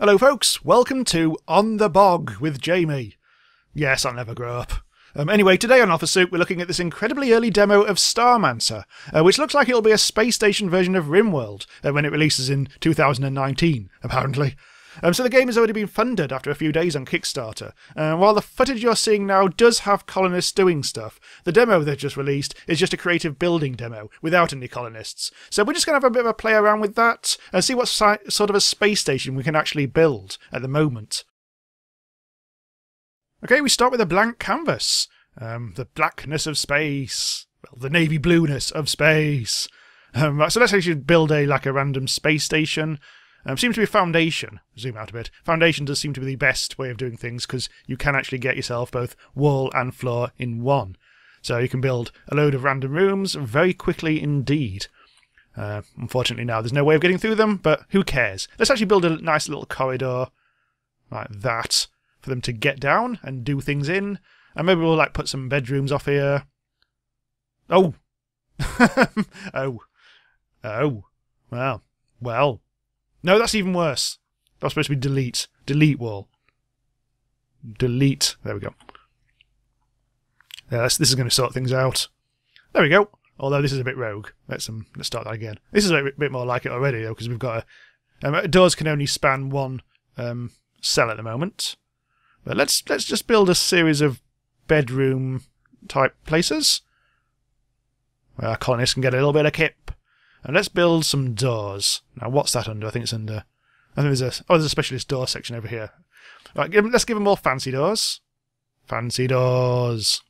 Hello folks, welcome to On the Bog with Jamie. Yes, I'll never grow up. Anyway, today on Alpha Soup we're looking at this incredibly early demo of Starmancer, which looks like it'll be a space station version of RimWorld when it releases in 2019, apparently. So the game has already been funded after a few days on Kickstarter. While the footage you're seeing now does have colonists doing stuff, the demo they've just released is just a creative building demo without any colonists. So we're just going to have a bit of a play around with that and see what sort of a space station we can actually build at the moment. Okay, we start with a blank canvas. The blackness of space. Well, the navy blueness of space. So let's actually build a random space station. Seems to be a foundation. Zoom out a bit. Foundation does seem to be the best way of doing things because you can actually get yourself both wall and floor in one. So you can build a load of random rooms very quickly indeed. Unfortunately now there's no way of getting through them, but who cares? Let's actually build a nice little corridor like that for them to get down and do things in. And maybe we'll put some bedrooms off here. Oh! Oh. Well. No, that's even worse. That's supposed to be delete. Delete wall. Delete. There we go. Yeah, this is going to sort things out. There we go. Although this is a bit rogue. Let's start that again. This is a bit more like it already, though, because we've got doors can only span one cell at the moment. But let's just build a series of bedroom type places where our colonists can get a little bit of kip. And let's build some doors. Now, what's that under? I think there's a specialist door section over here. Right, let's give them all fancy doors. Fancy doors.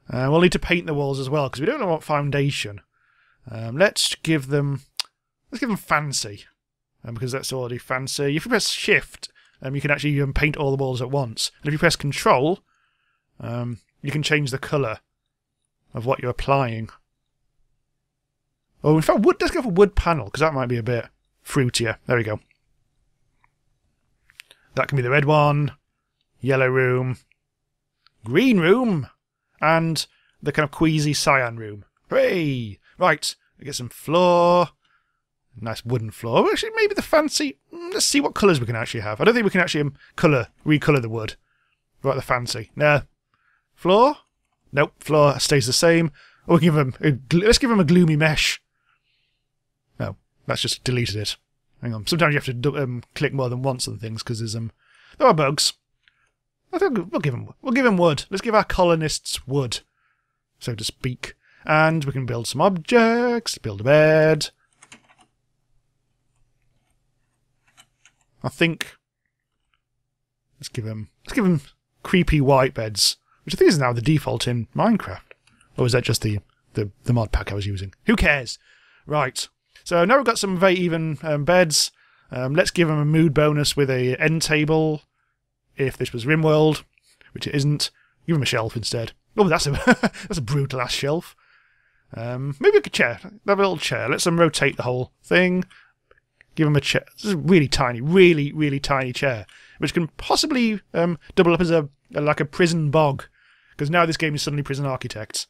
We'll need to paint the walls as well because we don't want foundation. Let's give them fancy because that's already fancy. If you press Shift, you can actually paint all the walls at once. And if you press Control, you can change the colour of what you're applying. Oh, in fact, let's go for wood panel, because that might be a bit fruitier. There we go. That can be the red one, yellow room, green room, and the kind of queasy cyan room. Hooray! Right, we get some floor. Nice wooden floor. Actually, maybe the fancy... Let's see what colours we can actually have. I don't think we can actually recolour the wood. Right, the fancy. No. Floor? Nope, floor stays the same. Or we can let's give them a gloomy mesh. No, that's just deleted it. Hang on. Sometimes you have to click more than once on things because there are bugs. I think we'll give them wood. Let's give our colonists wood, so to speak. And we can build some objects. Build a bed. I think let's give them creepy white beds, which I think is now the default in Minecraft. Or is that just the mod pack I was using? Who cares? Right. So now we've got some very even beds. Let's give them a mood bonus with a end table. If this was RimWorld, which it isn't, give them a shelf instead. Oh, that's a brutal ass shelf. Maybe a chair. Have a little chair. Let's rotate the whole thing. Give them a chair. This is a really tiny, really tiny chair, which can possibly double up as a prison bog, because now this game is suddenly Prison Architects.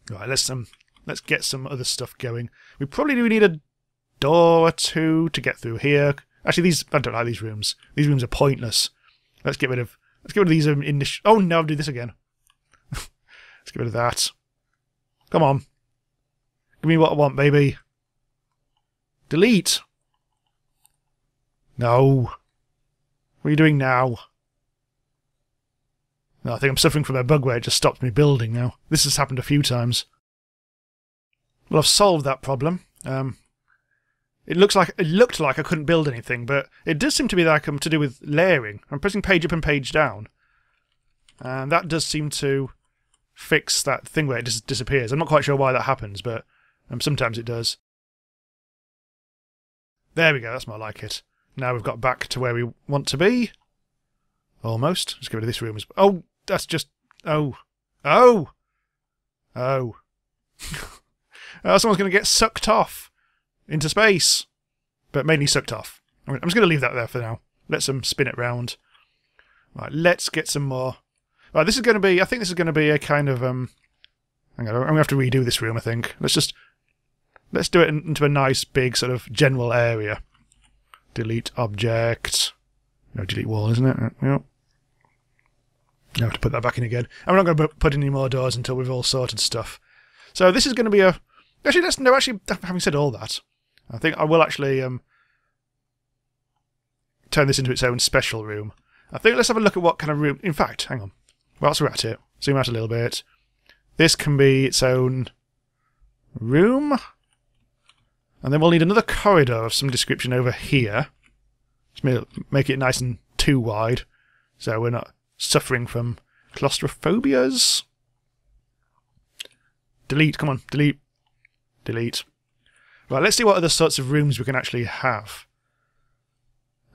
Right, let's get some other stuff going. We probably do need a door or two to get through here. Actually, I don't like these rooms. These rooms are pointless. Let's get rid of these oh no, I'll do this again. Let's get rid of that. Come on. Give me what I want, baby. Delete. No. What are you doing now? No, I think I'm suffering from a bug where it just stopped me building now. This has happened a few times. Well, I've solved that problem. It looked like I couldn't build anything, but it does seem to be to do with layering. I'm pressing page up and page down. And that does seem to fix that thing where it just disappears. I'm not quite sure why that happens, but sometimes it does. There we go, that's more like it. Now we've got back to where we want to be. Almost. Let's get rid of this room. Oh, that's just... Oh. Someone's going to get sucked off into space. But mainly sucked off. I'm just going to leave that there for now. Let them spin it round. Right, let's get some more. Right, this is going to be... I think this is going to be a kind of... Hang on, I'm going to have to redo this room, I think. Let's do it into a nice, big, sort of general area. Delete object. No, delete wall, isn't it? Yep. I have to put that back in again. And we're not going to put any more doors until we've all sorted stuff. So this is going to be a... Actually, having said all that, I think I will actually turn this into its own special room. I think let's have a look at what kind of room... In fact, hang on. Whilst we're at it, zoom out a little bit. This can be its own room. And then we'll need another corridor of some description over here. Just make it nice and too wide, so we're not suffering from claustrophobias. Delete, come on, delete. Delete. Right, let's see what other sorts of rooms we can actually have.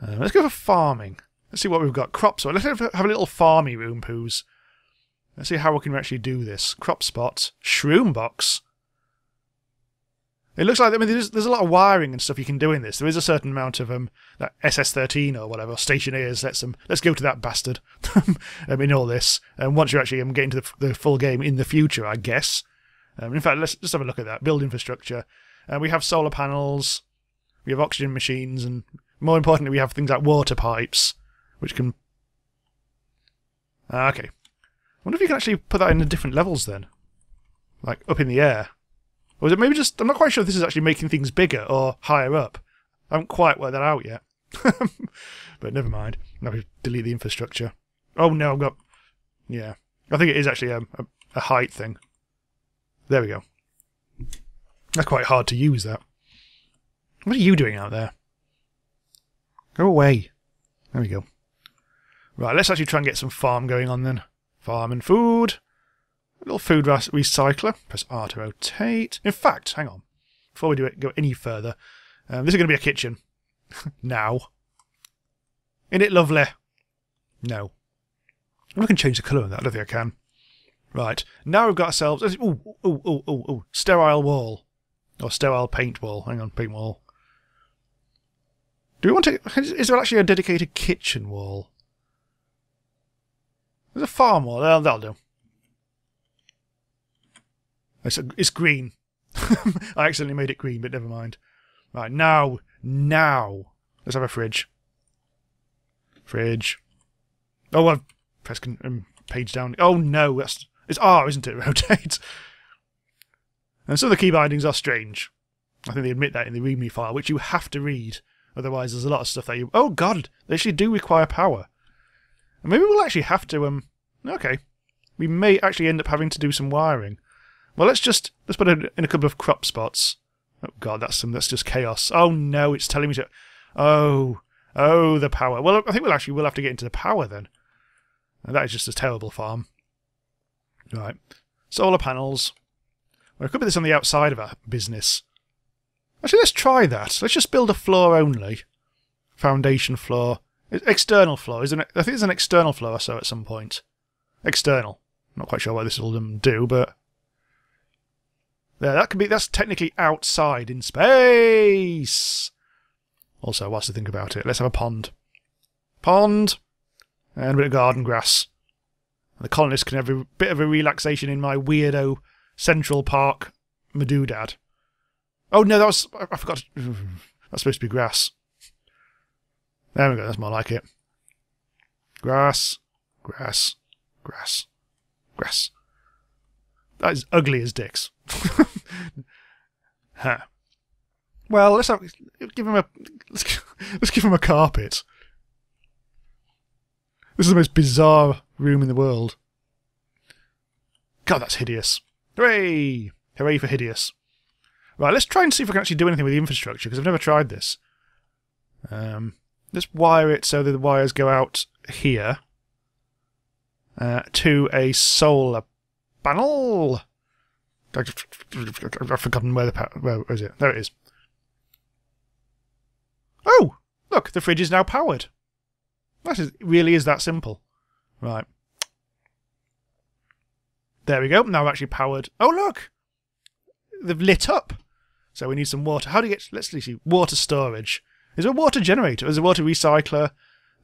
Let's go for farming. Let's see what we've got. Crops. Let's have a little farmy room, poos. Let's see how we can actually do this. Crop spot. Shroom box. It looks like, I mean, there's a lot of wiring and stuff you can do in this. There is a certain amount of that SS13 or whatever, Stationeers. Let's go to that bastard. In all this. And once you're actually getting to the full game in the future, I guess. In fact, let's just have a look at that. Build infrastructure. We have solar panels. We have oxygen machines, and more importantly, we have things like water pipes, which can... okay. I wonder if you can actually put that in the different levels then. Like, up in the air. Or is it maybe just... I'm not quite sure if this is actually making things bigger or higher up. I haven't quite worked that out yet. But never mind. Now we delete the infrastructure. Oh no, I've got... Yeah. I think it is actually a height thing. There we go. That's quite hard to use, that. What are you doing out there? Go away. There we go. Right, let's actually try and get some farm going on then. Farm and food. A little food recycler. Press R to rotate. In fact, hang on. Before we go any further, this is going to be a kitchen. Now. Isn't it lovely? No. I can change the colour of that. I don't think I can. Right. Now we've got ourselves... Ooh. Sterile wall. Or sterile paint wall. Hang on, paint wall. Do we want to... Is there actually a dedicated kitchen wall? There's a farm wall. That'll do. It's green. I accidentally made it green, but never mind. Right, now. Let's have a fridge. Fridge. Oh, I've pressed page down. Oh no, it's R, isn't it? Rotate. And some of the key bindings are strange. I think they admit that in the README file, which you have to read. Otherwise, there's a lot of stuff that you... Oh god, they actually do require power. And maybe we'll actually have to... Okay. We may actually end up having to do some wiring. Well, let's put it in a couple of crop spots. Oh god, that's just chaos. Oh no, it's telling me to... Oh, the power. Well, I think we'll have to get into the power then. And that is just a terrible farm. Right. Solar panels. Well, I could put this on the outside of our business. Actually, let's try that. Let's just build a floor only. Foundation floor. External floor, isn't it? I think there's an external floor I saw at some point. External. Not quite sure what this will do, but... There, that's technically outside in space! Also, whilst I think about it, let's have a pond. Pond! And a bit of garden grass. And the colonists can have a bit of a relaxation in my weirdo Central Park madoodad. Oh no, I forgot. That's supposed to be grass. There we go, that's more like it. Grass. That is ugly as dicks. Huh. Well, let's give him a carpet. This is the most bizarre room in the world. God, that's hideous. Hooray! Hooray for hideous. Right, let's try and see if we can actually do anything with the infrastructure, because I've never tried this. Let's wire it so that the wires go out here to a solar panel. I've forgotten where is it? There it is. Oh! Look, the fridge is now powered. It really is that simple. Right. There we go. Now we're actually powered. Oh, look! They've lit up. So we need some water. How do you get... Let's see. Water storage. Is there a water generator? Is there a water recycler?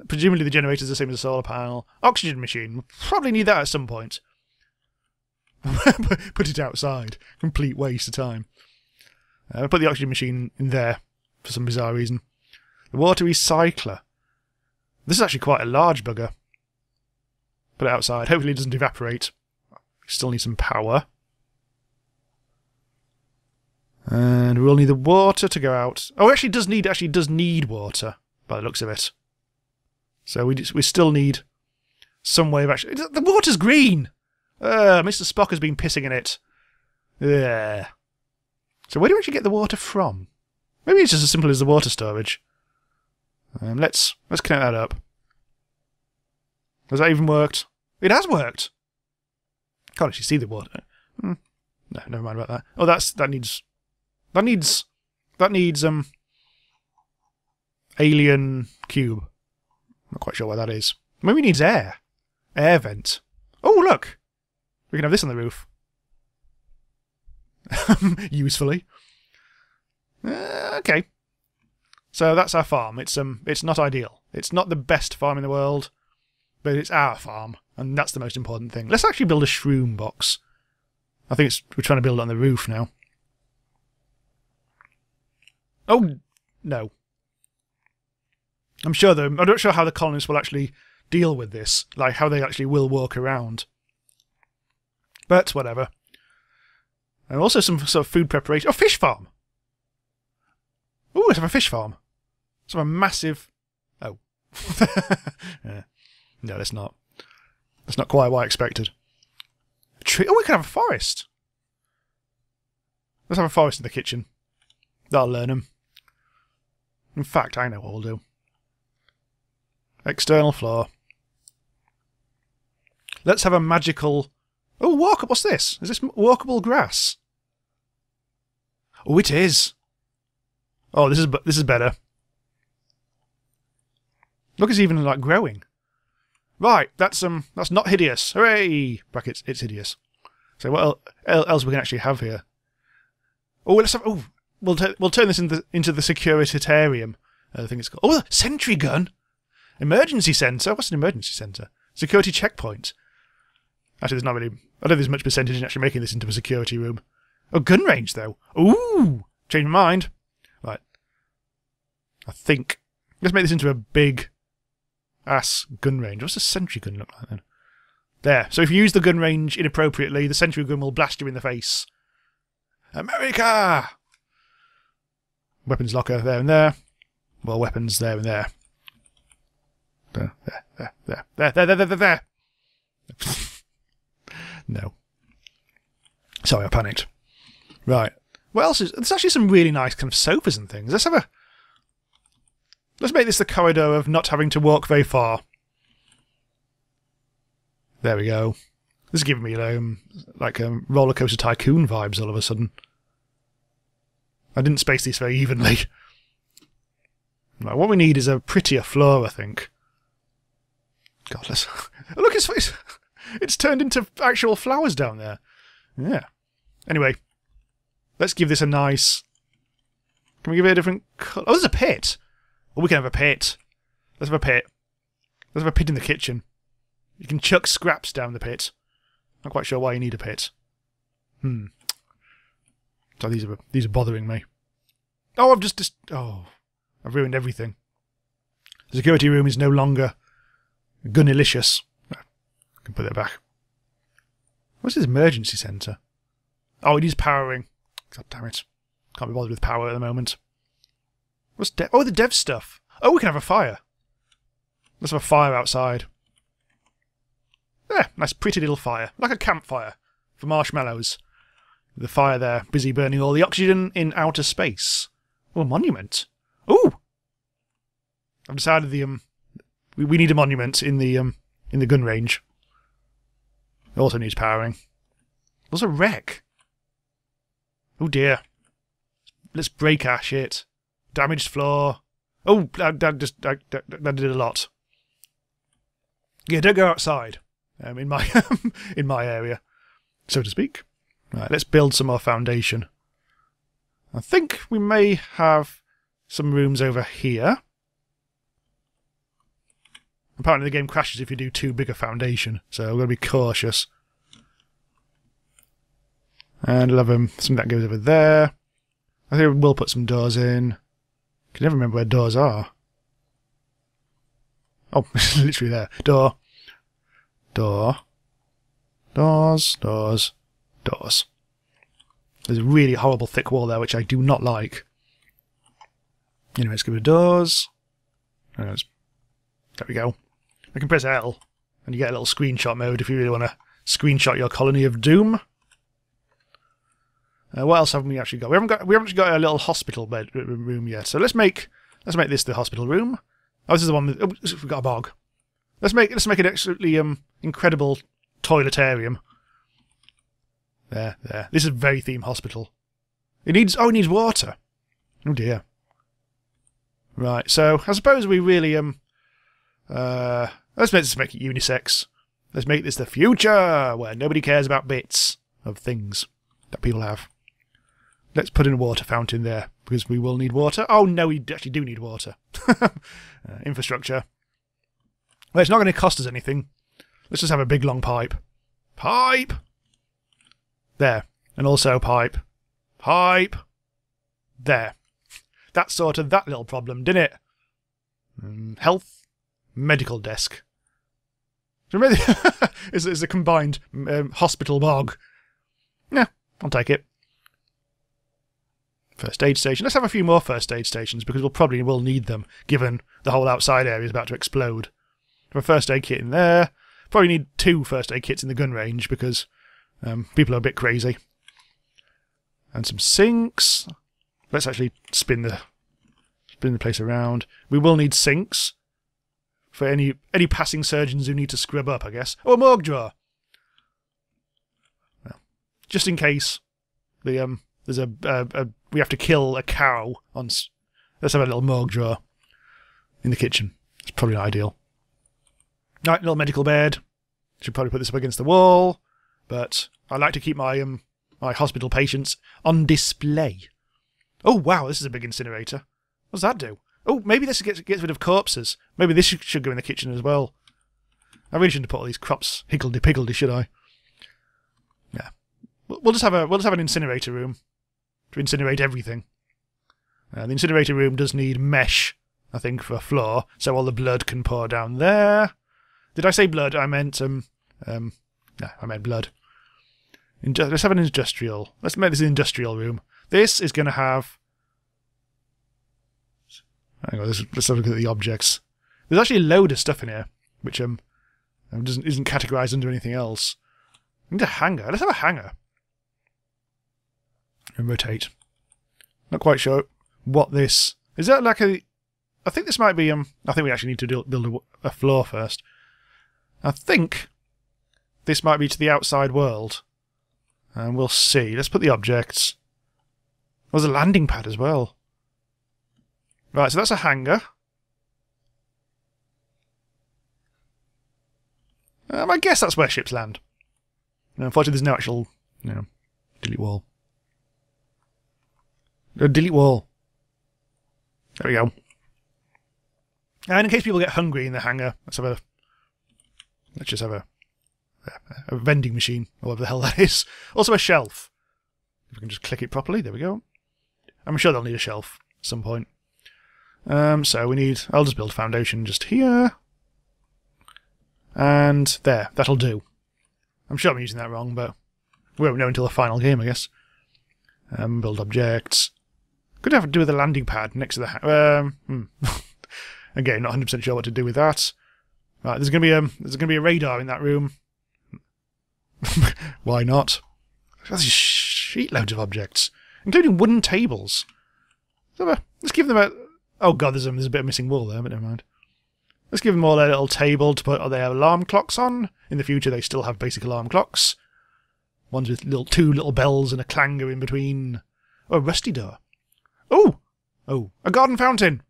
Presumably the generator's the same as a solar panel. Oxygen machine. We'll probably need that at some point. Put it outside. Complete waste of time. Put the oxygen machine in there for some bizarre reason. The water recycler. This is actually quite a large bugger. Put it outside. Hopefully it doesn't evaporate. We still need some power. And we'll need the water to go out. Oh, it actually does need water, by the looks of it. So we still need some way of actually... The water's green! Mr. Spock has been pissing in it. Yeah. So where do we actually get the water from? Maybe it's just as simple as the water storage. Let's connect that up. Has that even worked? It has worked! Can't actually see the water. No, never mind about that. Oh, that needs alien cube. Not quite sure what that is. Maybe it needs air. Air vent. Oh, look! We can have this on the roof. Usefully. Okay. So that's our farm. It's not ideal. It's not the best farm in the world, but it's our farm, and that's the most important thing. Let's actually build a shroom box. I think we're trying to build it on the roof now. Oh, no. I'm not sure how the colonists will actually deal with this, like how they actually will walk around. But whatever. And also some sort of food preparation. Oh, fish farm! Ooh, let's have a fish farm. Let's have a massive... Oh. Yeah. No, that's not. That's not quite what I expected. A tree. Oh, we can have a forest! Let's have a forest in the kitchen. That'll learn them. In fact, I know what we'll do. External floor. Let's have a magical... Oh, walkable. What's this? Is this walkable grass? Oh, it is. Oh, this is better. Look, it's even like growing. Right, that's not hideous. Hooray! Brackets. It's hideous. So what else we can actually have here? Oh, let's have. Oh, we'll turn this into the Securitarium. I think it's called. Oh, sentry gun. Emergency centre. What's an emergency centre? Security checkpoint. Actually, there's not really... I don't think there's much percentage in actually making this into a security room. Oh, gun range, though. Ooh! Change my mind. Right. I think... Let's make this into a big-ass gun range. What's a sentry gun look like, then? There. So if you use the gun range inappropriately, the sentry gun will blast you in the face. America! Weapons locker there and there. Well, weapons there and there. There. No. Sorry, I panicked. Right. What else is... There's actually some really nice kind of sofas and things. Let's make this the corridor of not having to walk very far. There we go. This is giving me like roller coaster tycoon vibes all of a sudden. I didn't space these very evenly. Right, what we need is a prettier floor, I think. God, let's... Look, it's turned into actual flowers down there. Yeah. Anyway, let's give this a nice... Can we give it a different colour? Oh, there's a pit! Oh, we can have a pit. Let's have a pit. Let's have a pit in the kitchen. You can chuck scraps down the pit. Not quite sure why you need a pit. So these are bothering me. Oh, I've ruined everything. The security room is no longer gunnilicious. I can put that back. What's this emergency centre? Oh, it is powering. God damn it. Can't be bothered with power at the moment. What's the dev stuff. Oh, we can have a fire. Let's have a fire outside. Yeah, nice pretty little fire. Like a campfire for marshmallows. The fire there, busy burning all the oxygen in outer space. Oh, a monument. Ooh! I've decided we need a monument in the gun range. It also needs powering. There's a wreck. Oh dear. Let's break our shit. Damaged floor. Oh, that did a lot. Yeah, don't go outside. In my in my area, so to speak. Right, let's build some more foundation. I think we may have some rooms over here. Apparently the game crashes if you do too big a foundation, so we're going to be cautious. And I'll have something that goes over there. I think we'll put some doors in. I can never remember where doors are. Oh, literally there. Door. Door. Doors. Doors. Doors. There's a really horrible thick wall there, which I do not like. Anyway, let's give it doors. There we go. I can press L, and you get a little screenshot mode if you really want to screenshot your colony of doom. What else haven't we actually got? We haven't actually got a little hospital room yet. So let's make this the hospital room. Oh, this is the one with, oh, we've got a bog. Let's make an absolutely incredible toiletarium. There. This is a very themed hospital. It needs water. Oh dear. Right, so I suppose we really let's make it unisex. Let's make this the future where nobody cares about bits of things that people have. Let's put in a water fountain there, because we will need water. Oh no, we actually do need water. Infrastructure. Well, it's not going to cost us anything. Let's just have a big long pipe. Pipe! There. And also pipe. Pipe! There. That sorted that little problem, didn't it? Health. Medical desk. It's a combined hospital bog. Yeah, I'll take it. First aid station. Let's have a few more first aid stations, because we'll probably will need them, given the whole outside area is about to explode. Have a first aid kit in there. Probably need 2 first aid kits in the gun range, because people are a bit crazy. And some sinks. Let's actually spin the place around. We will need sinks for any passing surgeons who need to scrub up, I guess. Oh, a morgue drawer. Well, just in case there's we have to kill a cow on. Let's have a little morgue drawer in the kitchen. It's probably not ideal. Right, little medical bed. Should probably put this up against the wall, but I like to keep my my hospital patients on display. Oh wow, this is a big incinerator. What does that do? Oh, maybe this gets rid of corpses. Maybe this should go in the kitchen as well. I really shouldn't have put all these crops higgledy-piggledy, should I? Yeah, we'll just have an incinerator room to incinerate everything. The incinerator room does need mesh, I think, for a floor, so all the blood can pour down there. Did I say blood? I meant no, I meant blood. Let's have an industrial. Let's make this an industrial room. This is going to have. Hang on, let's have a look at the objects. There's actually a load of stuff in here, which isn't categorized under anything else. I need a hangar. Let's have a hangar. And rotate. Not quite sure what this is. That like a? I think this might be. I think we actually need to build a floor first. I think this might be to the outside world, and we'll see. Let's put the objects. There's a landing pad as well. Right, so that's a hangar. I guess that's where ships land. Unfortunately, there's no actual, delete wall. Delete wall. There we go. And in case people get hungry in the hangar, let's just have a vending machine, or whatever the hell that is. Also a shelf. If we can just click it properly, there we go. I'm sure they'll need a shelf at some point. So we need. I'll just build a foundation just here. And there, that'll do. I'm sure I'm using that wrong, but we won't know until the final game, I guess. Build objects. Could have to do with a landing pad next to the Again, not 100% sure what to do with that. Right, there's gonna be a radar in that room. Why not? There's sheet loads of objects, including wooden tables. Let's give them a. Oh god, there's a bit of missing wall there, but never mind. Let's give them all a little table to put their alarm clocks on. In the future, they still have basic alarm clocks. Ones with two little bells and a clanger in between. Oh, a rusty door. Oh, a garden fountain.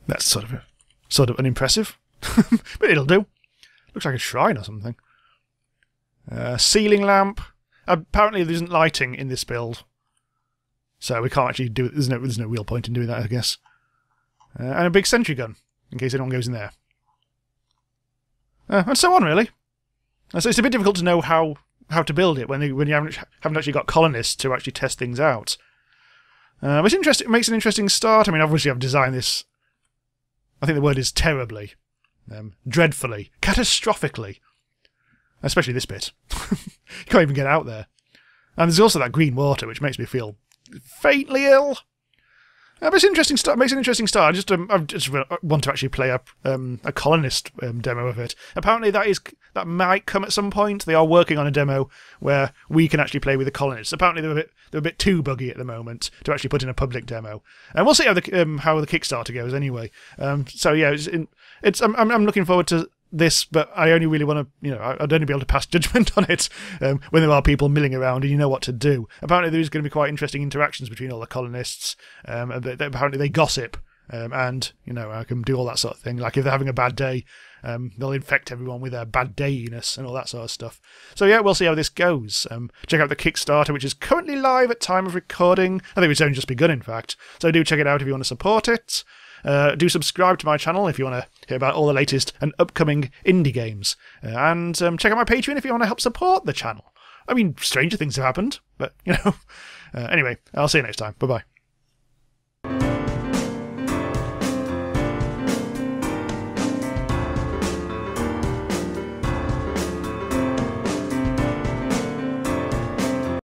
That's sort of unimpressive, but it'll do. Looks like a shrine or something. Ceiling lamp. Apparently, there isn't lighting in this build, so we can't actually do it. There's no real point in doing that, I guess. And a big sentry gun in case anyone goes in there. And so on, really. So it's a bit difficult to know how to build it when you haven't actually got colonists to actually test things out. But it's interesting. It makes an interesting start. I mean, obviously I've designed this, I think the word is terribly, dreadfully, catastrophically. Especially this bit. You can't even get out there. And there's also that green water, which makes me feel faintly ill. But it's an interesting start. Makes an interesting start. I just want to actually play a colonist demo of it. Apparently that might come at some point. They are working on a demo where we can actually play with the colonists. Apparently they're a bit too buggy at the moment to actually put in a public demo. And we'll see how the Kickstarter goes anyway. So yeah, I'm looking forward to this, but I only really want to, I'd only be able to pass judgment on it when there are people milling around and you know what to do. Apparently there is going to be quite interesting interactions between all the colonists. Apparently they gossip, and, I can do all that sort of thing. Like if they're having a bad day, they'll infect everyone with their bad dayiness and all that sort of stuff. So yeah, we'll see how this goes. Check out the Kickstarter, which is currently live at time of recording. I think it's only just begun, in fact. So do check it out if you want to support it. Do subscribe to my channel if you want to hear about all the latest and upcoming indie games. And check out my Patreon if you want to help support the channel. I mean, stranger things have happened, but, anyway, I'll see you next time. Bye-bye.